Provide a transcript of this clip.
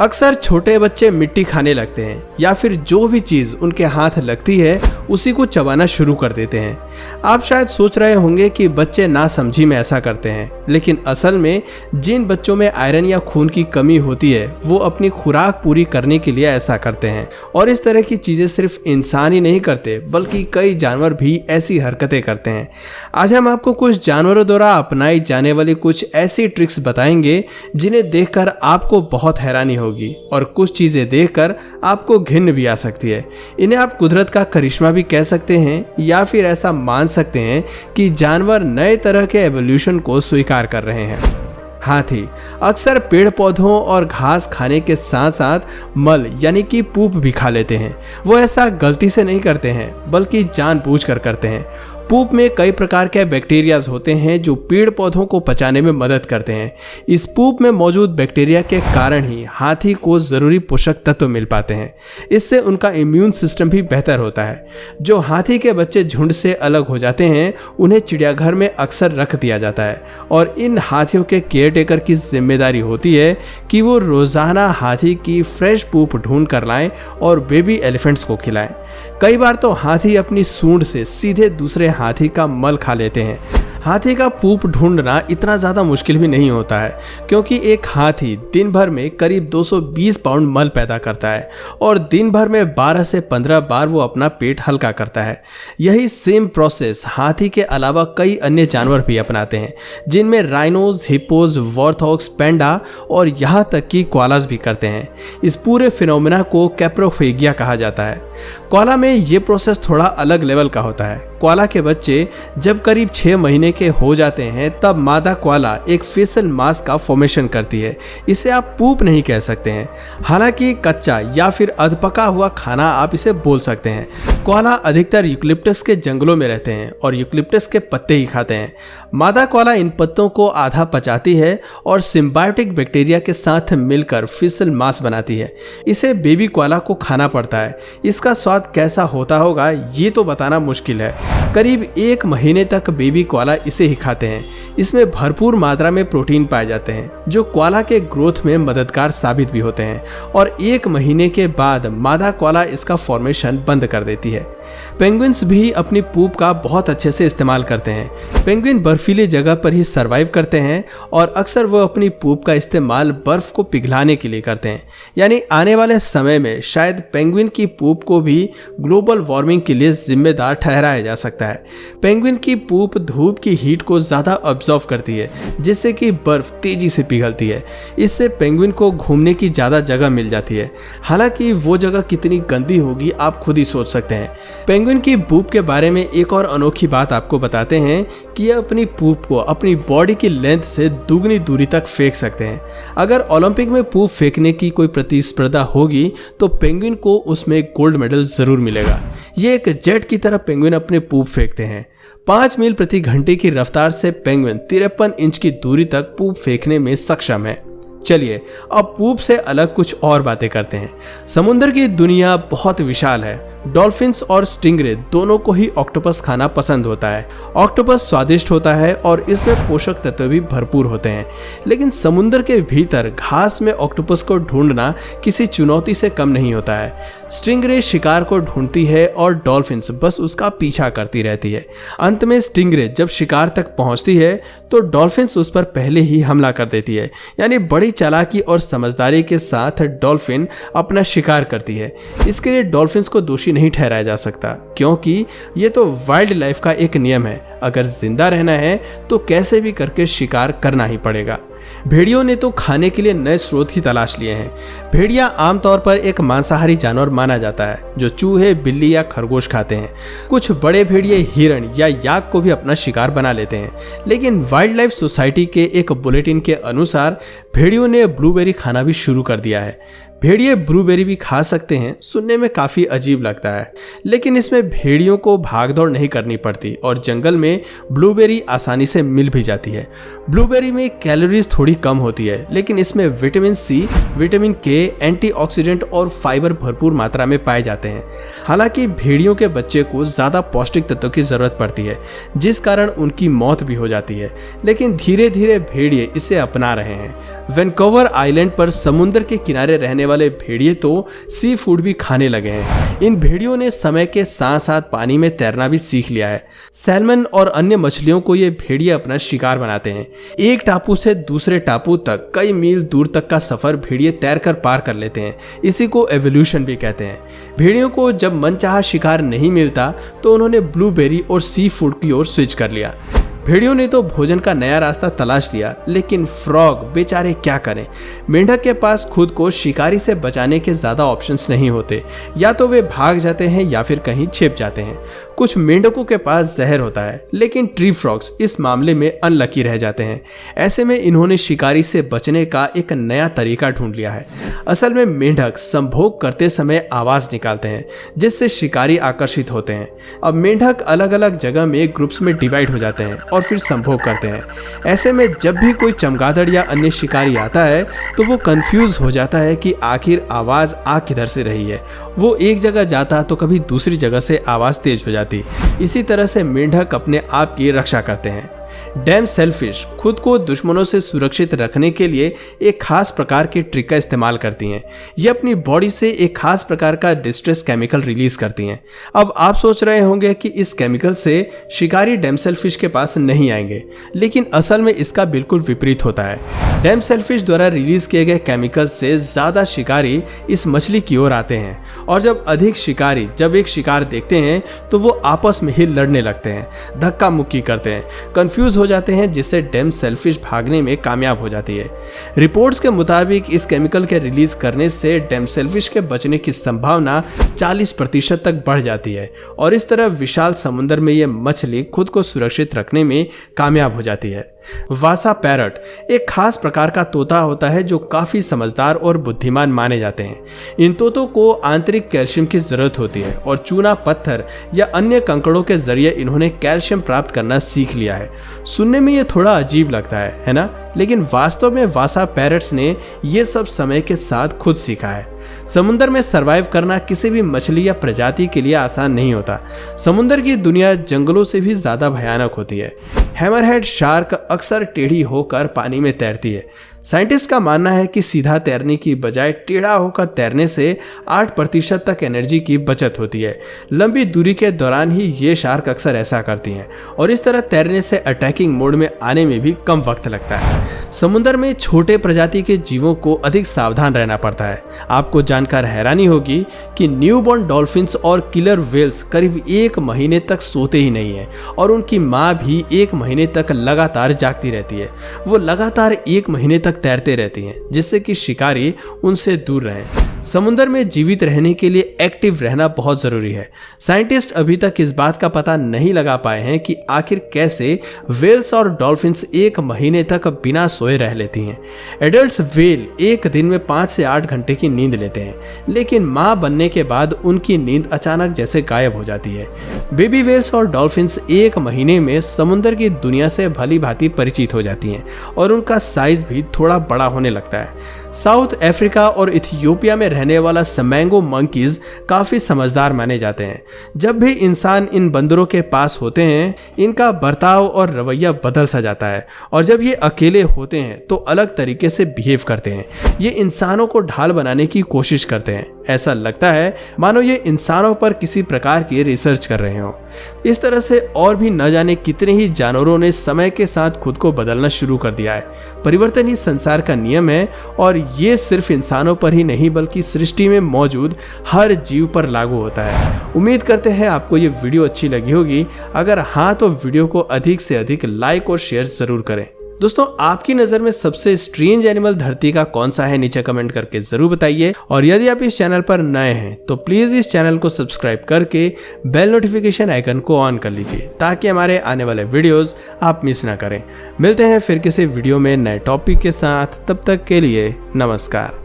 अक्सर छोटे बच्चे मिट्टी खाने लगते हैं या फिर जो भी चीज़ उनके हाथ लगती है उसी को चबाना शुरू कर देते हैं। आप शायद सोच रहे होंगे कि बच्चे नासमझी में ऐसा करते हैं, लेकिन असल में जिन बच्चों में आयरन या खून की कमी होती है वो अपनी खुराक पूरी करने के लिए ऐसा करते हैं। और इस तरह की चीज़ें सिर्फ इंसान ही नहीं करते बल्कि कई जानवर भी ऐसी हरकतें करते हैं। आज हम आपको कुछ जानवरों द्वारा अपनाई जाने वाली कुछ ऐसी ट्रिक्स बताएंगे जिन्हें देखकर आपको बहुत हैरानी होगी और कुछ चीजें देखकर आपको घिन भी आ सकती है। इन्हें आप कुदरत का करिश्मा भी कह सकते हैं या फिर ऐसा मान सकते हैं कि जानवर नए तरह के एवोल्यूशन को स्वीकार कर रहे हैं। हाथी अक्सर पेड़ पौधों और घास खाने के साथ साथ मल यानी कि पूप भी खा लेते हैं। वो ऐसा गलती से नहीं करते हैं बल्कि जानबूझकर करते हैं। पूप में कई प्रकार के बैक्टीरियाज होते हैं जो पेड़ पौधों को पचाने में मदद करते हैं। इस पूप में मौजूद बैक्टीरिया के कारण ही हाथी को ज़रूरी पोषक तत्व मिल पाते हैं। इससे उनका इम्यून सिस्टम भी बेहतर होता है। जो हाथी के बच्चे झुंड से अलग हो जाते हैं उन्हें चिड़ियाघर में अक्सर रख दिया जाता है और इन हाथियों के केयरटेकर की जिम्मेदारी होती है कि वो रोज़ाना हाथी की फ्रेश पूप ढूंढ कर लाएं और बेबी एलिफेंट्स को खिलाएं। कई बार तो हाथी अपनी सूंड से सीधे दूसरे हाथी का मल खा लेते हैं। हाथी का पूप ढूंढना इतना ज़्यादा मुश्किल भी नहीं होता है क्योंकि एक हाथी दिन भर में करीब 220 पाउंड मल पैदा करता है और दिन भर में 12 से 15 बार वो अपना पेट हल्का करता है। यही सेम प्रोसेस हाथी के अलावा कई अन्य जानवर भी अपनाते हैं जिनमें राइनोज, हिप्पोज, वॉर्थॉक्स, पैंडा और यहाँ तक कि कोआलास भी करते हैं। इस पूरे फिनोमेना को कैप्रोफेगिया कहा जाता है। कोआला में ये प्रोसेस थोड़ा अलग लेवल का होता है। कोआला के बच्चे जब करीब 6 महीने के हो जाते हैं तब मादा कोआला एक फेसल मास का फॉर्मेशन करती है। इसे आप पूप नहीं कह सकते हैं, हालांकि कच्चा या फिर अधपका हुआ खाना आप इसे बोल सकते हैं। कोआला अधिकतर यूकलिप्टस के जंगलों में रहते हैं और यूकलिप्टस के पत्ते ही खाते हैं। मादा कोआला इन पत्तों को आधा पचाती है और सिम्बायोटिक बैक्टीरिया के साथ मिलकर फेसल मास बनाती है। इसे बेबी कोआला को खाना पड़ता है। इसका स्वाद कैसा होता होगा ये तो बताना मुश्किल है। करीब 1 महीने तक बेबी कोआला इसे ही खाते हैं। इसमें भरपूर मात्रा में प्रोटीन पाए जाते हैं जो कोआला के ग्रोथ में मददगार साबित भी होते हैं और 1 महीने के बाद मादा कोआला इसका फॉर्मेशन बंद कर देती है। पेंगुइन्स भी अपनी पूप का बहुत अच्छे से इस्तेमाल करते हैं। पेंगुइन बर्फीली जगह पर ही सरवाइव करते हैं और अक्सर वो अपनी पूप का इस्तेमाल बर्फ को पिघलाने के लिए करते हैं। यानी आने वाले समय में शायद पेंगुइन की पूप को भी ग्लोबल वार्मिंग के लिए जिम्मेदार ठहराया जा सकता है। पेंगुइन की पूप धूप की हीट को ज़्यादा ऑब्जर्व करती है जिससे कि बर्फ तेजी से पिघलती है। इससे पेंगुइन को घूमने की ज़्यादा जगह मिल जाती है। हालांकि वो जगह कितनी गंदी होगी आप खुद ही सोच सकते हैं। पेंगुइन की पूप के बारे में एक और अनोखी बात आपको बताते हैं कि यह अपनी पूप को अपनी बॉडी की लेंथ से दुगनी दूरी तक फेंक सकते हैं। अगर ओलंपिक में पूप फेंकने की कोई प्रतिस्पर्धा होगी तो पेंगुइन को उसमें गोल्ड मेडल जरूर मिलेगा। ये एक जेट की तरह पेंगुइन अपने पूप फेंकते हैं। 5 मील प्रति घंटे की रफ्तार से पेंगुइन 53 इंच की दूरी तक पूप फेंकने में सक्षम है। चलिए अब पूप से अलग कुछ और बातें करते हैं। समुद्र की दुनिया बहुत विशाल है। डॉल्फिन्स और स्टिंगरे दोनों को ही ऑक्टोपस खाना पसंद होता है। ऑक्टोपस स्वादिष्ट होता है और इसमें पोषक तत्व भी भरपूर होते हैं, लेकिन समुद्र के भीतर घास में ऑक्टोपस को ढूंढना किसी चुनौती से कम नहीं होता है। स्टिंगरे शिकार को ढूंढती है और डॉल्फिन्स बस उसका पीछा करती रहती है। अंत में स्टिंगरे जब शिकार तक पहुंचती है तो डॉल्फिन्स उस पर पहले ही हमला कर देती है। यानी बड़ी चालाकी और समझदारी के साथ डॉल्फिन अपना शिकार करती है। इसके लिए डॉल्फिन्स को दोषी नहीं ठहराया जा सकता क्योंकि ये तो वाइल्ड लाइफ का एक नियम है। अगर जिंदा रहना है तो कैसे भी करके शिकार करना ही पड़ेगा। भेड़ियों ने तो खाने के लिए नए स्रोत ही तलाश लिए हैं। भेड़िया आमतौर पर एक मांसाहारी जानवर माना जाता है जो चूहे, बिल्ली या खरगोश खाते हैं। कुछ बड़े भेड़िए हिरण या याक को भी अपना शिकार बना लेते हैं, लेकिन वाइल्ड लाइफ सोसाइटी के एक बुलेटिन के अनुसार भेड़ियों ने ब्लूबेरी खाना भी शुरू कर दिया है। भेड़िए ब्लूबेरी भी खा सकते हैं सुनने में काफी अजीब लगता है, लेकिन इसमें भेड़ियों को भागदौड़ नहीं करनी पड़ती और जंगल में ब्लूबेरी आसानी से मिल भी जाती है। ब्लूबेरी में कैलोरीज थोड़ी कम होती है, लेकिन इसमें विटामिन सी, विटामिन के, एंटीऑक्सीडेंट और फाइबर भरपूर मात्रा में पाए जाते हैं। हालांकि भेड़ियों के बच्चे को ज्यादा पौष्टिक तत्वों की जरूरत पड़ती है, जिस कारण उनकी मौत भी हो जाती है, लेकिन धीरे धीरे भेड़िए इसे अपना रहे हैं। वैंकूवर आइलैंड पर समुद्र के किनारे रहने वाले भेड़िए तो सी फूड भी खाने लगे हैं। इन भेड़ियों ने समय के साथ साथ पानी में तैरना भी सीख लिया है। सैल्मन और अन्य मछलियों को ये भेड़िए अपना शिकार बनाते हैं। एक टापू से दूसरे टापू तक कई मील दूर तक का सफर भेड़िए तैरकर पार कर लेते हैं। इसी को एवोल्यूशन भी कहते हैं। भेड़ियों को जब मनचाहा शिकार नहीं मिलता तो उन्होंने ब्लूबेरी और सी फूड की ओर स्विच कर लिया। भेड़ियों ने तो भोजन का नया रास्ता तलाश लिया, लेकिन फ्रॉग बेचारे क्या करें। मेंढक के पास खुद को शिकारी से बचाने के ज्यादा ऑप्शंस नहीं होते, या तो वे भाग जाते हैं या फिर कहीं छिप जाते हैं। कुछ मेंढकों के पास जहर होता है, लेकिन ट्री फ्रॉग्स इस मामले में अनलकी रह जाते हैं। ऐसे में इन्होंने शिकारी से बचने का एक नया तरीका ढूंढ लिया है। असल में मेंढक संभोग करते समय आवाज निकालते हैं, जिससे शिकारी आकर्षित होते हैं। अब मेंढक अलग अलग जगह में ग्रुप्स में डिवाइड हो जाते हैं और फिर संभोग करते हैं। ऐसे में जब भी कोई चमगादड़ या अन्य शिकारी आता है तो वो कंफ्यूज हो जाता है कि आखिर आवाज आ किधर से रही है। वो एक जगह जाता तो कभी दूसरी जगह से आवाज तेज हो जाती। इसी तरह से मेंढक अपने आप की रक्षा करते हैं। डैम सेलफिश खुद को दुश्मनों से सुरक्षित रखने के लिए एक खास प्रकार की ट्रिक का इस्तेमाल करती हैं। ये अपनी बॉडी से एक खास प्रकार का डिस्ट्रेस केमिकल रिलीज करती हैं। अब आप सोच रहे होंगे कि इस केमिकल से शिकारी डैम सेलफिश के पास नहीं आएंगे, लेकिन असल में इसका बिल्कुल विपरीत होता है। डैम सेलफिश द्वारा रिलीज किए गए केमिकल से ज्यादा शिकारी इस मछली की ओर आते हैं, और जब अधिक शिकारी जब एक शिकार देखते हैं तो वो आपस में ही लड़ने लगते हैं, धक्का मुक्की करते हैं, कंफ्यूज हो जाते हैं, जिससे डैम सेलफिश भागने में कामयाब हो जाती है। रिपोर्ट्स के मुताबिक इस केमिकल के रिलीज करने से डैम सेलफिश के बचने की संभावना 40% तक बढ़ जाती है, और इस तरह विशाल समुद्र में यह मछली खुद को सुरक्षित रखने में कामयाब हो जाती है। वासा पैरट एक खास प्रकार का तोता होता है जो काफी समझदार और बुद्धिमान माने जाते हैं। इन तोतों को आंतरिक कैल्शियम की जरूरत होती है, और चूना पत्थर या अन्य कंकड़ों के जरिए इन्होंने कैल्शियम प्राप्त करना सीख लिया है। सुनने में ये थोड़ा अजीब लगता है ना? लेकिन वास्तव में वासा पैरट्स ने ये सब समय के साथ खुद सीखा है। समुद्र में सरवाइव करना किसी भी मछली या प्रजाति के लिए आसान नहीं होता। समुद्र की दुनिया जंगलों से भी ज्यादा भयानक होती है। हैमरहेड शार्क अक्सर टेढ़ी होकर पानी में तैरती है। साइंटिस्ट का मानना है कि सीधा तैरने की बजाय टेढ़ा होकर तैरने से 8% तक एनर्जी की बचत होती है। लंबी दूरी के दौरान ही ये शार्क अक्सर ऐसा करती हैं, और इस तरह तैरने से अटैकिंग मोड में आने में भी कम वक्त लगता है। समुद्र में छोटे प्रजाति के जीवों को अधिक सावधान रहना पड़ता है। आपको जानकर हैरानी होगी कि न्यूबॉर्न डॉल्फिन्स और किलर वेल्स करीब 1 महीने तक सोते ही नहीं है, और उनकी माँ भी 1 महीने तक लगातार जागती रहती है। वो लगातार 1 महीने तक तैरते रहती हैं, जिससे कि शिकारी उनसे दूर रहें। समुद्र में जीवित रहने के लिए एक्टिव रहना बहुत जरूरी है। साइंटिस्ट अभी तक इस बात का पता नहीं लगा पाए हैं कि आखिर कैसे वेल्स और डॉल्फिन्स 1 महीने तक बिना सोए रह लेती हैं। एडल्ट वेल एक दिन में 5 से 8 घंटे की नींद लेते हैं, लेकिन मां बनने के बाद उनकी नींद अचानक जैसे गायब हो जाती है। बेबी वेल्स और डॉल्फिन्स 1 महीने में समुद्र की दुनिया से भली भांति परिचित हो जाती हैं, और उनका साइज भी थोड़ा बड़ा होने लगता है। साउथ अफ्रीका और इथियोपिया में रहने वाला समैंगो मंकीज काफी समझदार माने जाते हैं। जब भी इंसान इन बंदरों के पास होते हैं, इनका बर्ताव और रवैया बदल सा जाता है, और जब ये अकेले होते हैं तो अलग तरीके से बिहेव करते हैं। ये इंसानों को ढाल बनाने की कोशिश करते हैं। ऐसा लगता है मानो ये इंसानों पर किसी प्रकार की रिसर्च कर रहे हो। इस तरह से और भी न जाने कितने ही जानवरों ने समय के साथ खुद को बदलना शुरू कर दिया है। परिवर्तन ही संसार का नियम है, और ये सिर्फ इंसानों पर ही नहीं बल्कि सृष्टि में मौजूद हर जीव पर लागू होता है। उम्मीद करते हैं आपको ये वीडियो अच्छी लगी होगी। अगर हाँ तो वीडियो को अधिक से अधिक लाइक और शेयर जरूर करें। दोस्तों, आपकी नजर में सबसे स्ट्रेंज एनिमल धरती का कौन सा है, नीचे कमेंट करके जरूर बताइए। और यदि आप इस चैनल पर नए हैं तो प्लीज इस चैनल को सब्सक्राइब करके बेल नोटिफिकेशन आइकन को ऑन कर लीजिए, ताकि हमारे आने वाले वीडियोस आप मिस ना करें। मिलते हैं फिर किसी वीडियो में नए टॉपिक के साथ। तब तक के लिए नमस्कार।